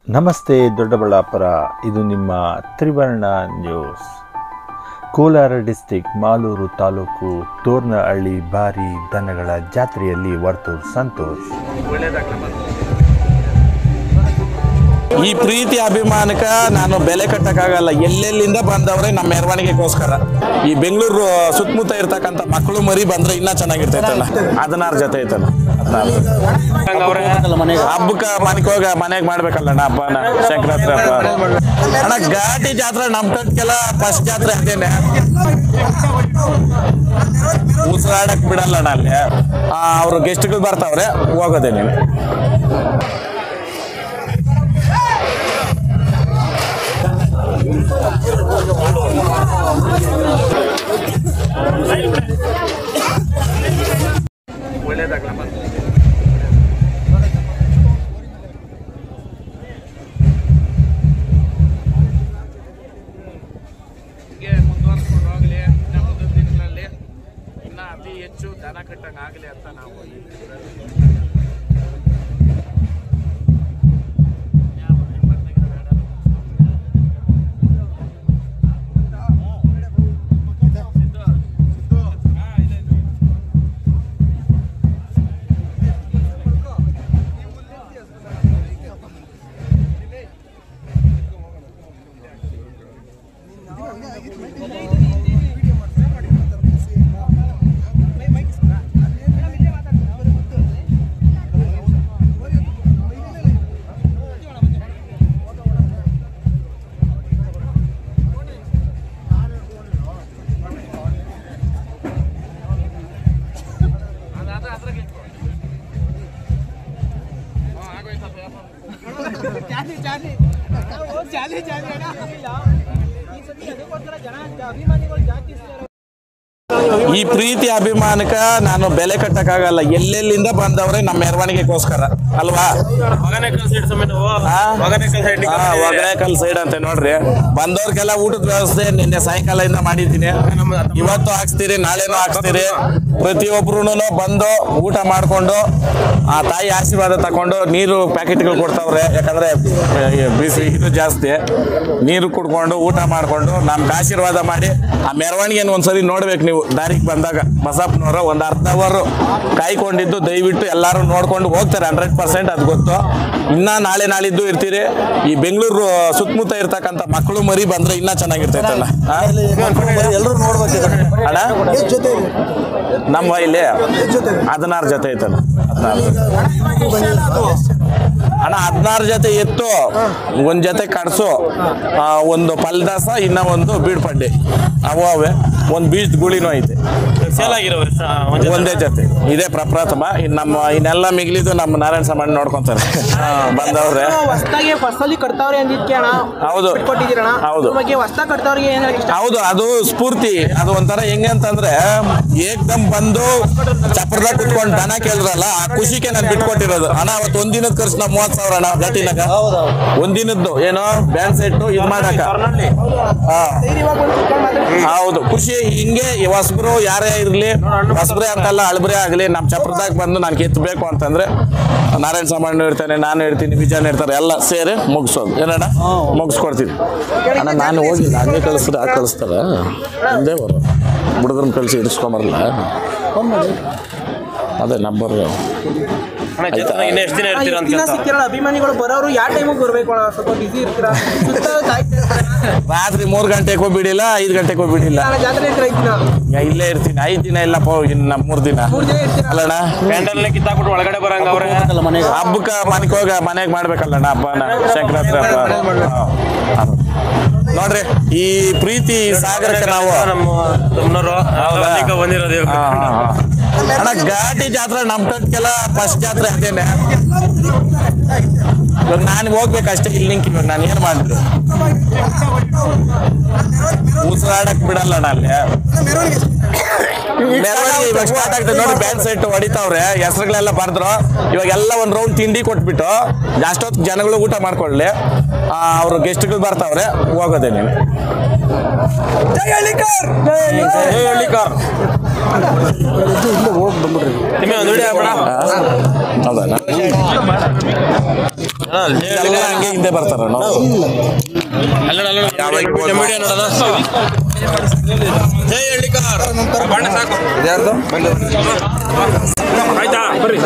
ನಮಸ್ತೆ ದೊಡ್ಡಬಳ್ಳಾಪುರ, ಇದು ನಿಮ್ಮ ತ್ರಿವರ್ಣ ನ್ಯೂಸ್. ಕೋಲಾರ ಡಿಸ್ಟಿಕ್ ಮಾಲೂರು ತಾಲೂಕು ತೋರ್ನಹಳ್ಳಿ ಭಾರಿ ದನಗಳ ಜಾತ್ರೆಯಲ್ಲಿ ವರ್ತೂರ್ ಸಂತೋಷ್. ಈ ಪ್ರೀತಿ ಅಭಿಮಾನಕ್ಕೆ ನಾನು ಬೆಲೆ ಕಟ್ಟಕ್ಕಾಗಲ್ಲ. ಎಲ್ಲೆಲ್ಲಿಂದ ಬಂದವ್ರೆ ನಮ್ಮ ಮೆರವಣಿಗೆಗೋಸ್ಕರ. ಈ ಬೆಂಗಳೂರು ಸುತ್ತಮುತ್ತ ಇರ್ತಕ್ಕಂಥ ಮಕ್ಕಳು ಮರಿ ಬಂದ್ರೆ ಇನ್ನೂ ಚೆನ್ನಾಗಿರ್ತೈತಲ್ಲ. 16 ಜೊತೆ ಐತಲ್ಲ, 14 ಹಬ್ಬಕ್ಕೆ ಮನೆಗೆ ಮಾಡ್ಬೇಕಲ್ಲಣ್ಣ ಹಬ್ಬನ. ಸಂಕ್ರಾಂತಿ ಹಬ್ಬ ಅಣ್ಣ, ಘಾಟಿ ಜಾತ್ರೆ ನಮ್ ಕಟ್ಗೆಲ್ಲ ಫಸ್ಟ್ ಜಾತ್ರೆ ಅದೇನೆ. ಉಸಿರಾಡಕ್ ಬಿಡಲ್ಲ ಅಣ್ಣ ಅಲ್ಲಿ. ಅವ್ರು ಗೆಸ್ಟ್ಗಳು ಬರ್ತಾವ್ರೆ, ಹೋಗೋದೇ ನೀವು. ಮುಂದುವರ್ಸ್ಕೊಂಡು ಹೋಗ್ಲಿ, ನಮ್ಮದು ದಿನಗಳಲ್ಲಿ ಇನ್ನ ಅತಿ ಹೆಚ್ಚು ದನ ಕಟ್ಟಂಗೆ ಆಗಲಿ ಅಂತ ನಾವು ಈ ಪ್ರೀತಿ ಅಭಿಮಾನಕ್ಕೆ ನಾನು ಬೆಲೆ ಕಟ್ಟಕ್ಕಾಗಲ್ಲ. ಎಲ್ಲೆಲ್ಲಿಂದ ಬಂದವ್ರೆ ನಮ್ಮ ಮೆರವಣಿಗೆಗೋಸ್ಕರ ಅಲ್ವಾ. ಒಗನೇಕಲ್ ಸೈಡ್ ಅಂತ ನೋಡ್ರಿ. ಬಂದವ್ರಿಗೆಲ್ಲ ಊಟದ ವ್ಯವಸ್ಥೆ ನಿನ್ನೆ ಸಾಯಂಕಾಲದಿಂದ ಮಾಡಿದ್ದೀನಿ. ಇವತ್ತು ಹಾಕ್ಸ್ತೀರಿ, ನಾಳೆನೂ ಹಾಕ್ಸ್ತೀರಿ. ಪ್ರತಿಯೊಬ್ರು ಬಂದು ಊಟ ಮಾಡ್ಕೊಂಡು ಆ ತಾಯಿ ಆಶೀರ್ವಾದ ತಕೊಂಡು ನೀರು ಪ್ಯಾಕೆಟ್ಗಳು ಕೊಡ್ತಾವ್ರೆ. ಯಾಕಂದ್ರೆ ಬಿಸಿ ಇದು ಜಾಸ್ತಿ. ನೀರು ಕುಡ್ಕೊಂಡು ಊಟ ಮಾಡ್ಕೊಂಡು ನಮ್ಗೆ ಆಶೀರ್ವಾದ ಮಾಡಿ ಆ ಮೆರವಣಿಗೆನ ಒಂದ್ಸರಿ ನೋಡ್ಬೇಕು ನೀವು. ದಾರಿಗೆ ಬಂದಾಗ ಬಸಪ್ಪನವರು ಒಂದು ಅರ್ಧ ಅವರ್ ಕಾಯ್ಕೊಂಡಿದ್ದು ದಯವಿಟ್ಟು ಎಲ್ಲರೂ ನೋಡ್ಕೊಂಡು ಹೋಗ್ತಾರೆ. 100% ಅದು ಗೊತ್ತು. ಇನ್ನ ನಾಳೆ ನಾಳಿದ್ದು ಇರ್ತೀರಿ. ಈ ಬೆಂಗಳೂರು ಸುತ್ತಮುತ್ತ ಇರ್ತಕ್ಕಂಥ ಮಕ್ಕಳು ಮರಿ ಬಂದ್ರೆ ಇನ್ನೂ ಚೆನ್ನಾಗಿರ್ತೈತಲ್ಲ. ಎಲ್ಲರೂ ನೋಡ್ಬೇಕು ಅಣ್ಣ, ನಮ್ಮ ಇಲ್ಲಿ 16 ಜೊತೆ ಐತಲ್ಲ. 14 ಅಣ್ಣ, 16 ಜೊತೆ ಎತ್ತು, ಒಂದ್ ಜೊತೆ ಕಡ್ಸು, ಒಂದು ಪಲ್ದಾಸ, ಇನ್ನ ಒಂದು ಬೀಡ್ಪಡ್ಡಿ ಅವೇ, ಒಂದು ಬೀಜದ ಗುಳಿನೂ ಐತೆ. ಒಂದೇ ಜೊತೆ ಇದೆ ಪ್ರಪ್ರಥಮ. ಇನ್ನೆಲ್ಲ ಮಿಗ್ಲಿದ್ದು ನಮ್ಮ ನಾರಾಯಣ ಸಾಮಾನ್ಯ ನೋಡ್ಕೊಂತಾರೆ ಬಂದವ್ರೆ. ಹೌದು ಹೌದು, ಅದು ಸ್ಫೂರ್ತಿ. ಅದು ಒಂಥರ ಹೆಂಗೆ ಅಂತಂದ್ರೆ ಏಕ್ದಮ್ ಬಂದು ಚಪ್ರದಾಗ ಕುತ್ಕೊಂಡು ದನ ಕೇಳಿದ್ರಲ್ಲ, ಆ ಖುಷಿಗೆ ನಾನು ಬಿಟ್ಕೊಟ್ಟಿರೋದು. ಅಣ್ಣ ಅವತ್ತು ಒಂದಿನದ ಖರ್ಚು ನಾವು 30,000 ಅಣ್ಣ ಗಟ್ಟಿನಾಗ. ಒಂದಿನದ್ದು ಏನೋ ಬ್ಯಾಂಡ್ ಸೆಟ್ಟು ಇದು ಮಾಡಾಕ. ಹೌದು, ಖುಷಿ ಹಿಂಗೆ. ಹೊಸಬ್ರು ಯಾರೇ ಇರ್ಲಿ, ಹೊಸಬ್ರೇ ಅಂತಲ್ಲ ಅಳ್ಬ್ರೇ ಆಗ್ಲಿ, ನಮ್ಮ ಚಪ್ರದಾಗ ಬಂದು ನಾನು ಕೆತ್ತಬೇಕು ಅಂತಂದ್ರೆ ನಾರಾಯಣ ಸಾಮಾನ್ಯ ಇರ್ತಾನೆ, ನಾನು ಇರ್ತೀನಿ, ವಿಜಯನ್ ಇರ್ತಾರೆ, ಎಲ್ಲ ಸೇರಿ ಮುಗಿಸೋದು. ಏನಣ್ಣ, ಮುಗಿಸ್ಕೊಡ್ತೀನಿ ಅಣ್ಣ. ನಾನು ಹೋಗಿಲ್ಲ, ಹಂಗೆ ಕಳಿಸಿದ್ರೆ ಆ ಕಳಿಸ್ತಾರೆ. ಒಂದೇ ಬರೋ ಹುಡುಗರನ್ನ ಕಳಿಸಿ ಇರಿಸ್ಕೊಂಬರಲ್ಲ. ಅದೇ ನಂಬರ್ ಅಭಿಮಾನಿಗಳು ಬರೋರು ಯಾವ ಟೈಮಿಗೆ ಬರ್ಬೇಕು? ಸ್ವಲ್ಪ ಬಿಸಿ ಇರ್ತೀರಾ? ರಾತ್ರಿ 3 ಗಂಟೆಗೆ ಹೋಗ್ಬಿಡಿಲ್ಲ, 5 ಗಂಟೆಗೆ ಹೋಗ್ಬಿಡಿಲ್ಲ. ಇಲ್ಲೇ ಇರ್ತೀನಿ 5 ದಿನ ಇಲ್ಲಪ್ಪ, ಇನ್ನು 3 ದಿನ ಅಲ್ಲಣ್ಣ. ಕ್ಯಾಂಡಲ್ ಕಿತ್ತಾಕ್ಬಿಟ್ಟು ಒಳಗಡೆ ಬರಂಗ ಅವ್ರೆ. ಹಬ್ಬಕ್ಕೆ ಮನೆಗೆ ಮಾಡ್ಬೇಕಲ್ಲಣ್ಣ ಹಬ್ಬನ. ಸಂಕ್ರಾಂತಿ ಹಬ್ಬ ನೋಡ್ರಿ. ಈ ಪ್ರೀತಿ ಸಾಗರಕ್ಕೆ ನಾವು ಬಂದಿರೋದು ಅಣ್ಣ. ಘಾಟಿ ಜಾತ್ರೆ ನಮ್ ಕಟ್ಗೆಲ್ಲ ಫಸ್ಟ್ ಜಾತ್ರೆ ಅದೇನೆ. ಇವಾಗ ನಾನು ಹೋಗ್ಬೇಕಷ್ಟೇ ಇಲ್ಲಿ ನಿಂಕ. ಇವಾಗ ನಾನು ಏನ್ ಮಾಡಿದ್ರು ಉಸಿರಾಡಕ್ ಬಿಡಲ್ಲ ಅಣ್ಣ ಅಲ್ಲಿ. ಮೆರವಣಿಗೆ ಇವಾಗ ಸ್ಟಾರ್ಟ್ ಆಗ್ತದೆ ನೋಡಿ. ಬ್ಯಾಂಡ್ ಸೆಟ್ ಹೊಡಿತಾವ್ರೆ, ಹೆಸರುಗಳೆಲ್ಲ ಬರ್ದ್ರು. ಇವಾಗೆಲ್ಲ ಒಂದ್ ರೌಂಡ್ ತಿಂಡಿ ಕೊಟ್ಬಿಟ್ಟು ಅಷ್ಟೊತ್ತು ಜನಗಳು ಊಟ ಮಾಡ್ಕೊಳ್ಳಿ. ಅವ್ರು ಗೆಸ್ಟ್ಗಳು ಬರ್ತಾವ್ರೆ, ಹೋಗೋದೇ ನೀವು. ಹೋಗಿ ಬಂದ್ಬಿಡ್ರಿ. ಹೌದಾ? ಹಂಗೆ ಹಿಂದೆ ಬರ್ತಾರ ಆಯ್ತಾ ಬರ್ರಿ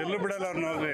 ಎಲ್ಲೂ ಬಿಡಲ್ಲ ಅವ್ರು ನೋಡ್ರಿ.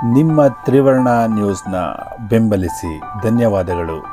ನಿಮ್ಮ ತ್ರಿವರ್ಣ ನ್ಯೂಸ್ನ ಬೆಂಬಲಿಸಿ. ಧನ್ಯವಾದಗಳು.